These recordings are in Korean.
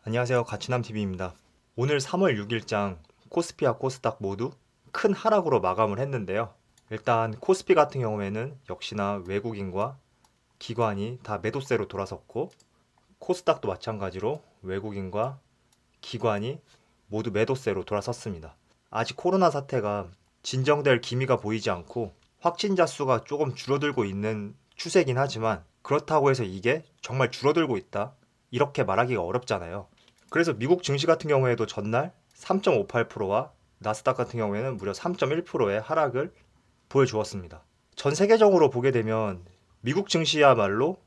안녕하세요. 가치남TV입니다. 오늘 3월 6일장 코스피와 코스닥 모두 큰 하락으로 마감을 했는데요. 일단 코스피 같은 경우에는 역시나 외국인과 기관이 다 매도세로 돌아섰고, 코스닥도 마찬가지로 외국인과 기관이 모두 매도세로 돌아섰습니다. 아직 코로나 사태가 진정될 기미가 보이지 않고 확진자 수가 조금 줄어들고 있는 추세긴 하지만, 그렇다고 해서 이게 정말 줄어들고 있다, 이렇게 말하기가 어렵잖아요. 그래서 미국 증시 같은 경우에도 전날 3.58%와 나스닥 같은 경우에는 무려 3.1%의 하락을 보여주었습니다. 전 세계적으로 보게 되면 미국 증시야말로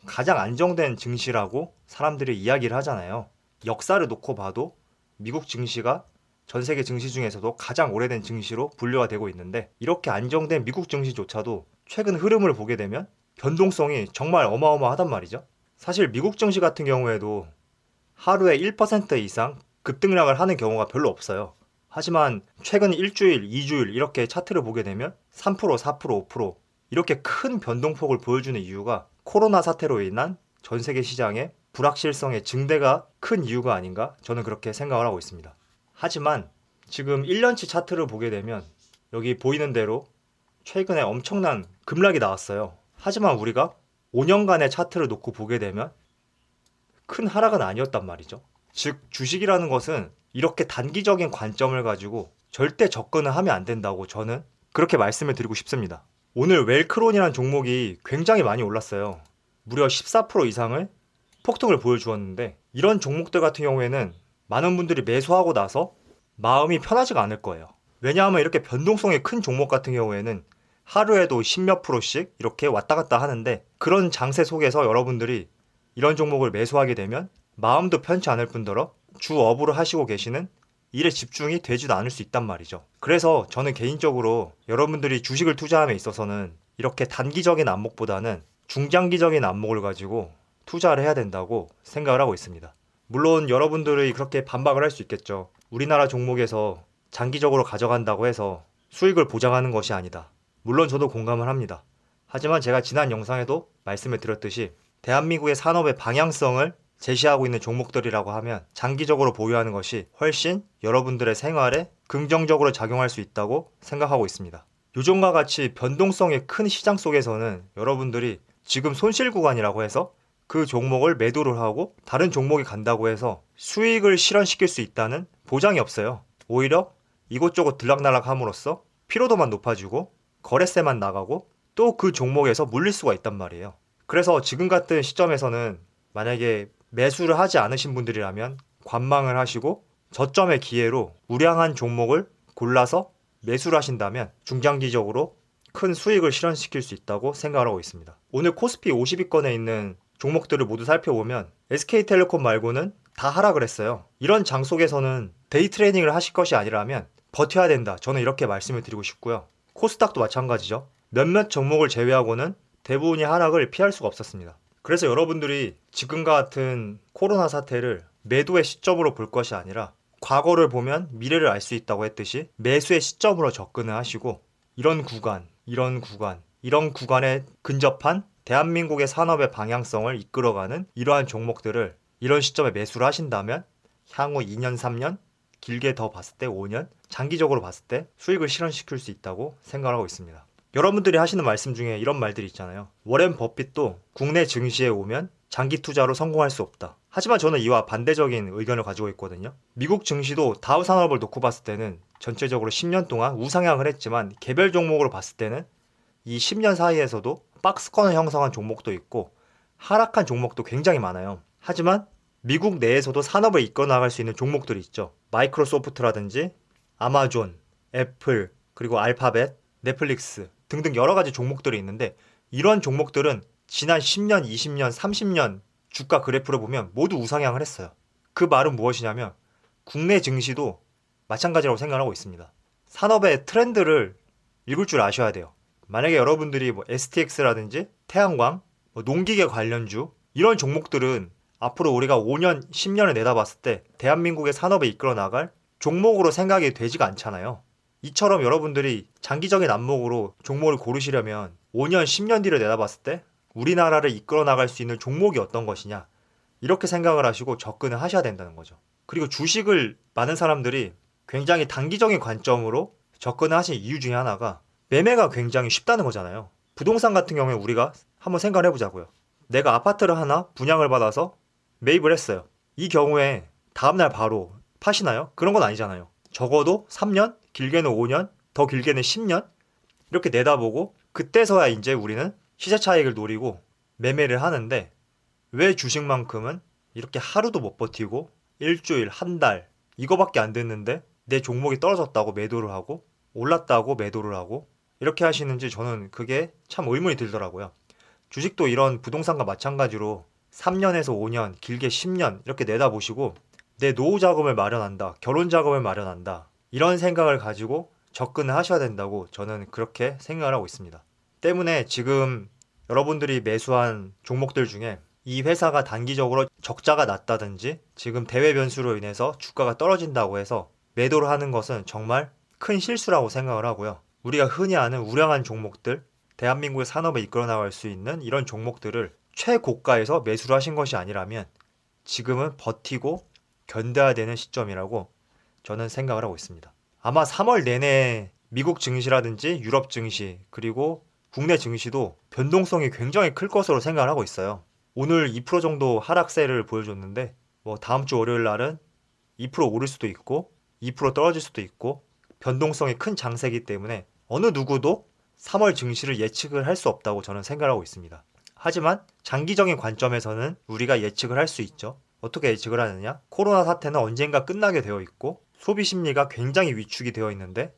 가장 안정된 증시라고 사람들이 이야기를 하잖아요. 역사를 놓고 봐도 미국 증시가 전 세계 증시 중에서도 가장 오래된 증시로 분류가 되고 있는데, 이렇게 안정된 미국 증시조차도 최근 흐름을 보게 되면 변동성이 정말 어마어마하단 말이죠. 사실 미국 증시 같은 경우에도 하루에 1% 이상 급등락을 하는 경우가 별로 없어요. 하지만 최근 일주일, 2주일 이렇게 차트를 보게 되면 3%, 4%, 5% 이렇게 큰 변동폭을 보여주는 이유가 코로나 사태로 인한 전 세계 시장의 불확실성의 증대가 큰 이유가 아닌가, 저는 그렇게 생각을 하고 있습니다. 하지만 지금 1년치 차트를 보게 되면 여기 보이는 대로 최근에 엄청난 급락이 나왔어요. 하지만 우리가 5년간의 차트를 놓고 보게 되면 큰 하락은 아니었단 말이죠. 즉, 주식이라는 것은 이렇게 단기적인 관점을 가지고 절대 접근을 하면 안 된다고 저는 그렇게 말씀을 드리고 싶습니다. 오늘 웰크론이라는 종목이 굉장히 많이 올랐어요. 무려 14% 이상을 폭등을 보여주었는데, 이런 종목들 같은 경우에는 많은 분들이 매수하고 나서 마음이 편하지가 않을 거예요. 왜냐하면 이렇게 변동성이 큰 종목 같은 경우에는 하루에도 10몇 프로씩 이렇게 왔다 갔다 하는데, 그런 장세 속에서 여러분들이 이런 종목을 매수하게 되면 마음도 편치 않을 뿐더러 주업으로 하시고 계시는 일에 집중이 되지도 않을 수 있단 말이죠. 그래서 저는 개인적으로 여러분들이 주식을 투자함에 있어서는 이렇게 단기적인 안목보다는 중장기적인 안목을 가지고 투자를 해야 된다고 생각을 하고 있습니다. 물론 여러분들이 그렇게 반박을 할 수 있겠죠. 우리나라 종목에서 장기적으로 가져간다고 해서 수익을 보장하는 것이 아니다. 물론 저도 공감을 합니다. 하지만 제가 지난 영상에도 말씀을 드렸듯이 대한민국의 산업의 방향성을 제시하고 있는 종목들이라고 하면 장기적으로 보유하는 것이 훨씬 여러분들의 생활에 긍정적으로 작용할 수 있다고 생각하고 있습니다. 요즘과 같이 변동성이 큰 시장 속에서는 여러분들이 지금 손실 구간이라고 해서 그 종목을 매도를 하고 다른 종목이 간다고 해서 수익을 실현시킬 수 있다는 보장이 없어요. 오히려 이곳저곳 들락날락 함으로써 피로도만 높아지고 거래세만 나가고 또 그 종목에서 물릴 수가 있단 말이에요. 그래서 지금 같은 시점에서는 만약에 매수를 하지 않으신 분들이라면 관망을 하시고 저점의 기회로 우량한 종목을 골라서 매수를 하신다면 중장기적으로 큰 수익을 실현시킬 수 있다고 생각을 하고 있습니다. 오늘 코스피 50위권에 있는 종목들을 모두 살펴보면 SK텔레콤 말고는 다 하락을 했어요. 이런 장 속에서는 데이 트레이닝을 하실 것이 아니라면 버텨야 된다, 저는 이렇게 말씀을 드리고 싶고요. 코스닥도 마찬가지죠. 몇몇 종목을 제외하고는 대부분이 하락을 피할 수가 없었습니다. 그래서 여러분들이 지금과 같은 코로나 사태를 매도의 시점으로 볼 것이 아니라 과거를 보면 미래를 알 수 있다고 했듯이 매수의 시점으로 접근을 하시고, 이런 구간, 이런 구간에 근접한 대한민국의 산업의 방향성을 이끌어가는 이러한 종목들을 이런 시점에 매수를 하신다면 향후 2년, 3년, 길게 더 봤을 때 5년, 장기적으로 봤을 때 수익을 실현시킬 수 있다고 생각하고 있습니다. 여러분들이 하시는 말씀 중에 이런 말들이 있잖아요. 워렌 버핏도 국내 증시에 오면 장기 투자로 성공할 수 없다. 하지만 저는 이와 반대적인 의견을 가지고 있거든요. 미국 증시도 다우 산업을 놓고 봤을 때는 전체적으로 10년 동안 우상향을 했지만, 개별 종목으로 봤을 때는 이 10년 사이에서도 박스권을 형성한 종목도 있고 하락한 종목도 굉장히 많아요. 하지만 미국 내에서도 산업을 이끌어 나갈 수 있는 종목들이 있죠. 마이크로소프트라든지 아마존, 애플, 그리고 알파벳, 넷플릭스 등등 여러 가지 종목들이 있는데, 이런 종목들은 지난 10년, 20년, 30년 주가 그래프를 보면 모두 우상향을 했어요. 그 말은 무엇이냐면 국내 증시도 마찬가지라고 생각하고 있습니다. 산업의 트렌드를 읽을 줄 아셔야 돼요. 만약에 여러분들이 STX라든지 태양광, 농기계 관련주 이런 종목들은 앞으로 우리가 5년, 10년을 내다봤을 때 대한민국의 산업을 이끌어 나갈 종목으로 생각이 되지가 않잖아요. 이처럼 여러분들이 장기적인 안목으로 종목을 고르시려면 5년, 10년 뒤를 내다봤을 때 우리나라를 이끌어 나갈 수 있는 종목이 어떤 것이냐, 이렇게 생각을 하시고 접근을 하셔야 된다는 거죠. 그리고 주식을 많은 사람들이 굉장히 단기적인 관점으로 접근을 하신 이유 중에 하나가 매매가 굉장히 쉽다는 거잖아요. 부동산 같은 경우에 우리가 한번 생각을 해보자고요. 내가 아파트를 하나 분양을 받아서 매입을 했어요. 이 경우에 다음날 바로 파시나요? 그런 건 아니잖아요. 적어도 3년, 길게는 5년, 더 길게는 10년 이렇게 내다보고 그때서야 이제 우리는 시세 차익을 노리고 매매를 하는데 왜 주식만큼은 이렇게 하루도 못 버티고 일주일, 한 달 이거밖에 안 됐는데 내 종목이 떨어졌다고 매도를 하고 올랐다고 매도를 하고 이렇게 하시는지 저는 그게 참 의문이 들더라고요. 주식도 이런 부동산과 마찬가지로 3년에서 5년, 길게 10년 이렇게 내다보시고 내 노후 자금을 마련한다, 결혼 자금을 마련한다 이런 생각을 가지고 접근을 하셔야 된다고 저는 그렇게 생각을 하고 있습니다. 때문에 지금 여러분들이 매수한 종목들 중에 이 회사가 단기적으로 적자가 났다든지 지금 대외 변수로 인해서 주가가 떨어진다고 해서 매도를 하는 것은 정말 큰 실수라고 생각을 하고요. 우리가 흔히 아는 우량한 종목들, 대한민국의 산업을 이끌어 나갈 수 있는 이런 종목들을 최고가에서 매수를 하신 것이 아니라면 지금은 버티고 견뎌야 되는 시점이라고 저는 생각을 하고 있습니다. 아마 3월 내내 미국 증시라든지 유럽 증시 그리고 국내 증시도 변동성이 굉장히 클 것으로 생각을 하고 있어요. 오늘 2% 정도 하락세를 보여줬는데 다음 주 월요일 날은 2% 오를 수도 있고 2% 떨어질 수도 있고 변동성이 큰 장세이기 때문에 어느 누구도 3월 증시를 예측을 할 수 없다고 저는 생각하고 있습니다. 하지만 장기적인 관점에서는 우리가 예측을 할 수 있죠. 어떻게 예측을 하느냐? 코로나 사태는 언젠가 끝나게 되어 있고 소비 심리가 굉장히 위축이 되어 있는데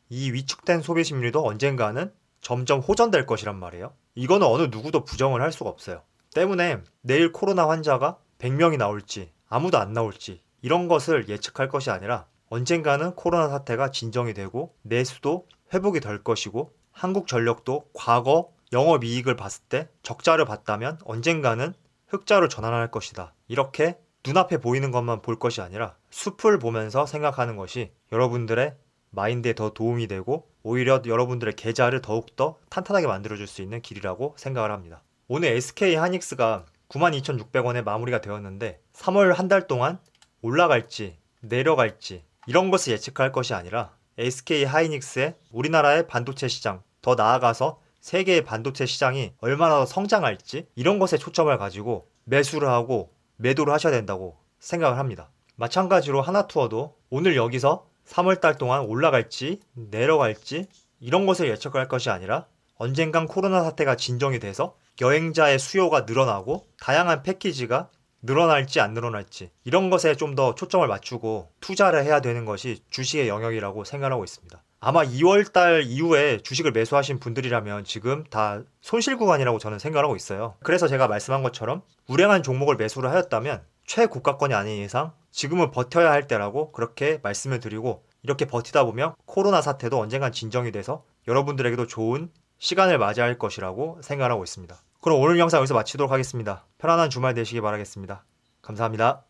이 위축된 소비 심리도 언젠가는 점점 호전될 것이란 말이에요. 이거는 어느 누구도 부정을 할 수가 없어요. 때문에 내일 코로나 환자가 100명이 나올지 아무도 안 나올지 이런 것을 예측할 것이 아니라 언젠가는 코로나 사태가 진정이 되고 내수도 회복이 될 것이고 한국전력도 과거 영업이익을 봤을 때 적자를 봤다면 언젠가는 흑자로 전환할 것이다. 이렇게 눈앞에 보이는 것만 볼 것이 아니라 숲을 보면서 생각하는 것이 여러분들의 마인드에 더 도움이 되고 오히려 여러분들의 계좌를 더욱더 탄탄하게 만들어줄 수 있는 길이라고 생각을 합니다. 오늘 SK 하이닉스가 92,600원에 마무리가 되었는데 3월 한 달 동안 올라갈지 내려갈지 이런 것을 예측할 것이 아니라 SK 하이닉스의 우리나라의 반도체 시장 더 나아가서 세계의 반도체 시장이 얼마나 더 성장할지 이런 것에 초점을 가지고 매수를 하고 매도를 하셔야 된다고 생각을 합니다. 마찬가지로 하나투어도 오늘 여기서 3월 달 동안 올라갈지 내려갈지 이런 것을 예측할 것이 아니라 언젠간 코로나 사태가 진정이 돼서 여행자의 수요가 늘어나고 다양한 패키지가 늘어날지 안 늘어날지 이런 것에 좀 더 초점을 맞추고 투자를 해야 되는 것이 주식의 영역이라고 생각하고 있습니다. 아마 2월달 이후에 주식을 매수하신 분들이라면 지금 다 손실 구간이라고 저는 생각하고 있어요. 그래서 제가 말씀한 것처럼 우량한 종목을 매수를 하였다면 최고가권이 아닌 이상 지금은 버텨야 할 때라고 그렇게 말씀을 드리고 이렇게 버티다 보면 코로나 사태도 언젠간 진정이 돼서 여러분들에게도 좋은 시간을 맞이할 것이라고 생각하고 있습니다. 그럼 오늘 영상 여기서 마치도록 하겠습니다. 편안한 주말 되시기 바라겠습니다. 감사합니다.